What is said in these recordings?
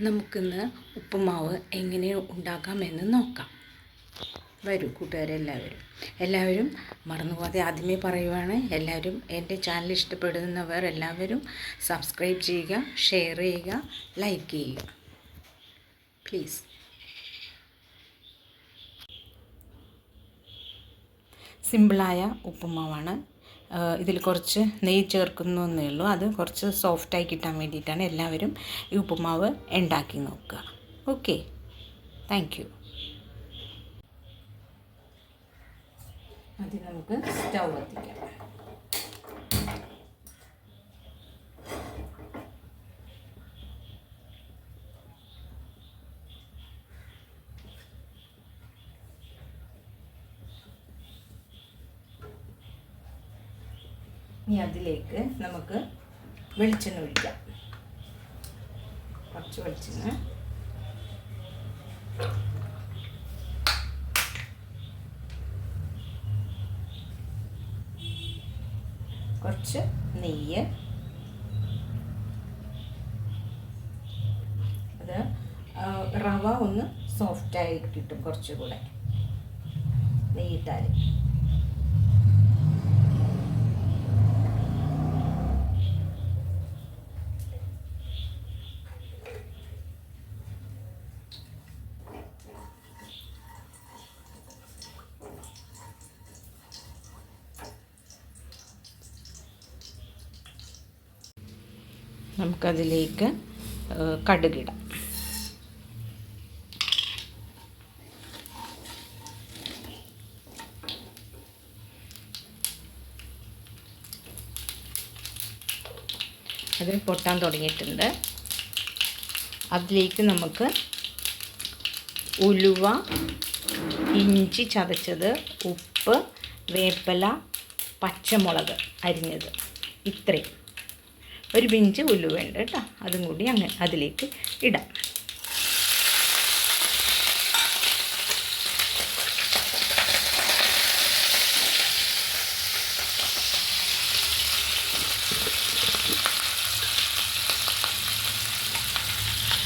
നമുക്കിന്ന് ഉപ്പുമാവ് എങ്ങനെ ഉണ്ടാക്കാമെന്ന് നോക്കാം. വരൂ എല്ലാവരും മറന്നുപോകാതെ ആദ്യമേ പറയുവാണ്, എല്ലാവരും എൻ്റെ ചാനൽ ഇഷ്ടപ്പെടുന്നവർ എല്ലാവരും സബ്സ്ക്രൈബ് ചെയ്യുക, ഷെയർ ചെയ്യുക, ലൈക്ക് ചെയ്യുക പ്ലീസ്. സിമ്പിളായ ഉപ്പുമാവാണ്. ഇതിൽ കുറച്ച് നെയ്യ് ചേർക്കുന്നു എന്നേ ഉള്ളൂ. അത് കുറച്ച് സോഫ്റ്റായി കിട്ടാൻ വേണ്ടിയിട്ടാണ്. എല്ലാവരും ഈ ഉപ്പുമാവ് ഉണ്ടാക്കി നോക്കുക. Okay, thank you. ആദ്യം നമുക്ക് സ്റ്റൗ കത്തിക്കാം. ഇനി അതിലേക്ക് നമുക്ക് വെളിച്ചെണ്ണ ഒഴിക്കാം. കുറച്ച് വെളിച്ചെണ്ണ, കുറച്ച് നെയ്യ്, അത് റവ ഒന്ന് സോഫ്റ്റായി കിട്ടും കുറച്ചുകൂടെ നെയ്യിട്ടാൽ. നമുക്കതിലേക്ക് കടുകിടാം. അത് പൊട്ടാൻ തുടങ്ങിയിട്ടുണ്ട്. അതിലേക്ക് നമുക്ക് ഉലുവ, ഇഞ്ചി ചതച്ചത്, ഉപ്പ്, വേപ്പില, പച്ചമുളക് അരിഞ്ഞത്, ഇത്രയും. ഒരു പിഞ്ച് ഉലുവയുണ്ട് കേട്ടോ, അതും കൂടി അങ്ങനെ അതിലേക്ക് ഇടാം.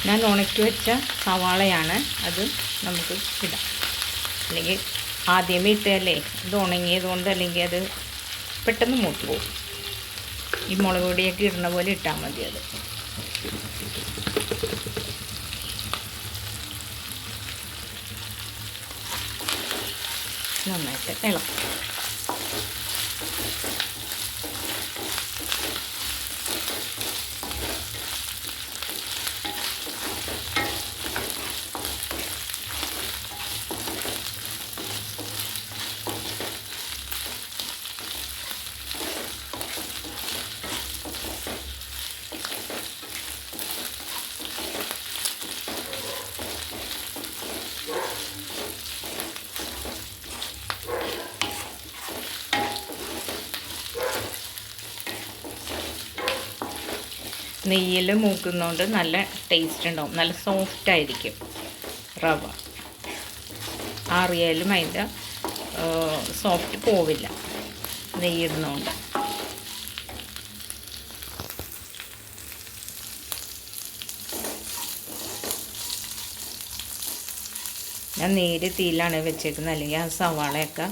ഞാൻ ഉണക്കി വെച്ച സവാളയാണ്, അത് നമുക്ക് ഇടാം. അല്ലെങ്കിൽ ആദ്യമേ ഇട്ടല്ലേ ഇത് ഉണങ്ങിയതുകൊണ്ട്, അല്ലെങ്കിൽ അത് പെട്ടെന്ന് മൂത്ത് പോകും. ഈ മുളക് പൊടിയൊക്കെ ഇടുന്ന പോലെ ഇട്ടാൽ മതി. അത് നന്നായിട്ട് ഇളക്കും. നെയ്യിൽ മൂക്കുന്നതുകൊണ്ട് നല്ല ടേസ്റ്റ് ഉണ്ടാവും, നല്ല സോഫ്റ്റായിരിക്കും റവ. ആറിയാലും അതിൻ്റെ സോഫ്റ്റ് പോവില്ല നെയ്യിടുന്നതുകൊണ്ട്. ഞാൻ നേരെ തീയിലാണ് വെച്ചേക്കുന്നത്, അല്ലെങ്കിൽ ആ സവാളയൊക്കെ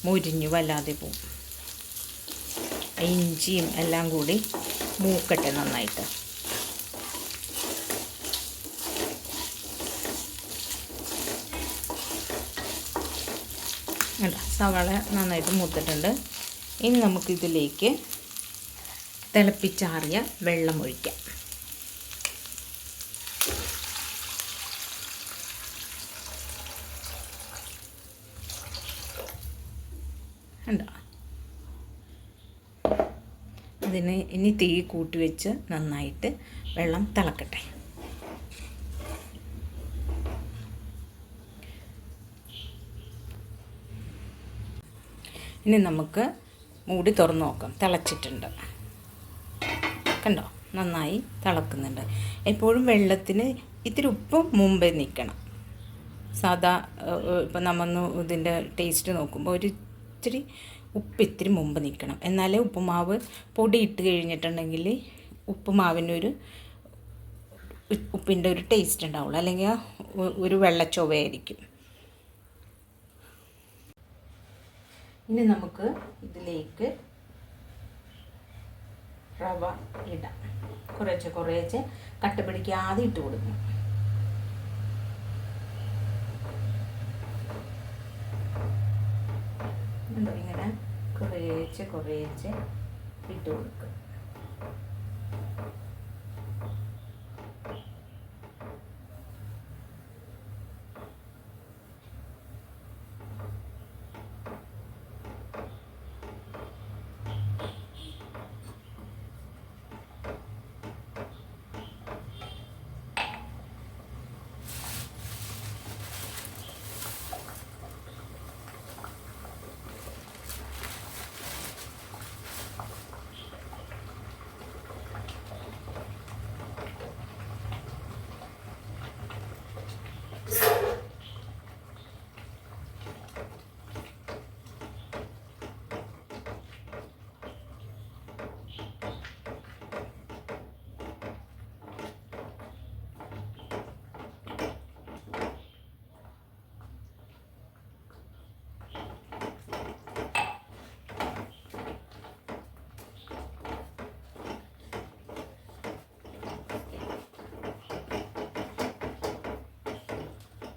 മുരിഞ്ഞു വല്ലാതെ പോവും. ഇഞ്ചിയും എല്ലാം കൂടി മൂക്കട്ടെ നന്നായിട്ട്. അല്ല, സവാള നന്നായിട്ട് മൂത്തിട്ടുണ്ട്. ഇനി നമുക്കിതിലേക്ക് തിളപ്പിച്ചാറിയ വെള്ളം ഒഴിക്കാം. ഉണ്ടോ? അതിന് ഇനി തീ കൂട്ടി വെച്ച് നന്നായിട്ട് വെള്ളം തിളക്കട്ടെ. ഇനി നമുക്ക് മൂടി തുറന്ന് നോക്കാം. തിളച്ചിട്ടുണ്ട്, കണ്ടോ? നന്നായി തിളക്കുന്നുണ്ട്. എപ്പോഴും വെള്ളത്തിന് ഇത്തിരി ഉപ്പ് മുമ്പേ നിൽക്കണം. സാധാ ഇപ്പം നമ്മൾ ഇതിൻ്റെ ടേസ്റ്റ് നോക്കുമ്പോൾ ഒരു ഇത്തിരി ഉപ്പ് ഇത്തിരി മുമ്പ് നിൽക്കണം. എന്നാലേ ഉപ്പുമാവ് പൊടി ഇട്ട് കഴിഞ്ഞിട്ടുണ്ടെങ്കിൽ ഉപ്പുമാവിനൊരു ഉപ്പിൻ്റെ ഒരു ടേസ്റ്റ് ഉണ്ടാവുള്ളൂ, അല്ലെങ്കിൽ ഒരു വെള്ളച്ചൊവയായിരിക്കും. ഇനി നമുക്ക് ഇതിലേക്ക് റവ ഇടാം. കുറേശ്ശെ കട്ട പിടിക്കാതെ ഇട്ട് കൊടുക്കണം. ഇങ്ങനെ കുറേശ്ശെ ഇട്ട് കൊടുക്കുക.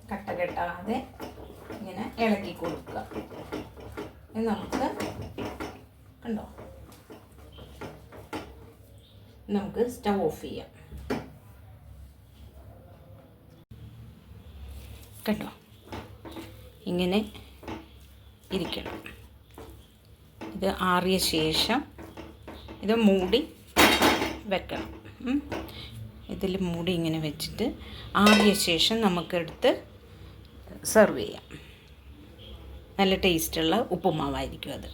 കട്ട കെട്ടാതെ ഇങ്ങനെ ഇളക്കി കൊടുക്കുക. നമുക്ക് കണ്ടോ, നമുക്ക് സ്റ്റവ് ഓഫ് ചെയ്യാം. കണ്ടോ, ഇങ്ങനെ ഇരിക്കണം. ഇത് ആറിയ ശേഷം ഇത് മൂടി വെക്കണം. ഇതിൽ മൂടി ഇങ്ങനെ വെച്ചിട്ട് ആറിയ ശേഷം നമുക്കെടുത്ത് സെർവ് ചെയ്യാം. നല്ല ടേസ്റ്റുള്ള ഉപ്പുമാവായിരിക്കും അത്.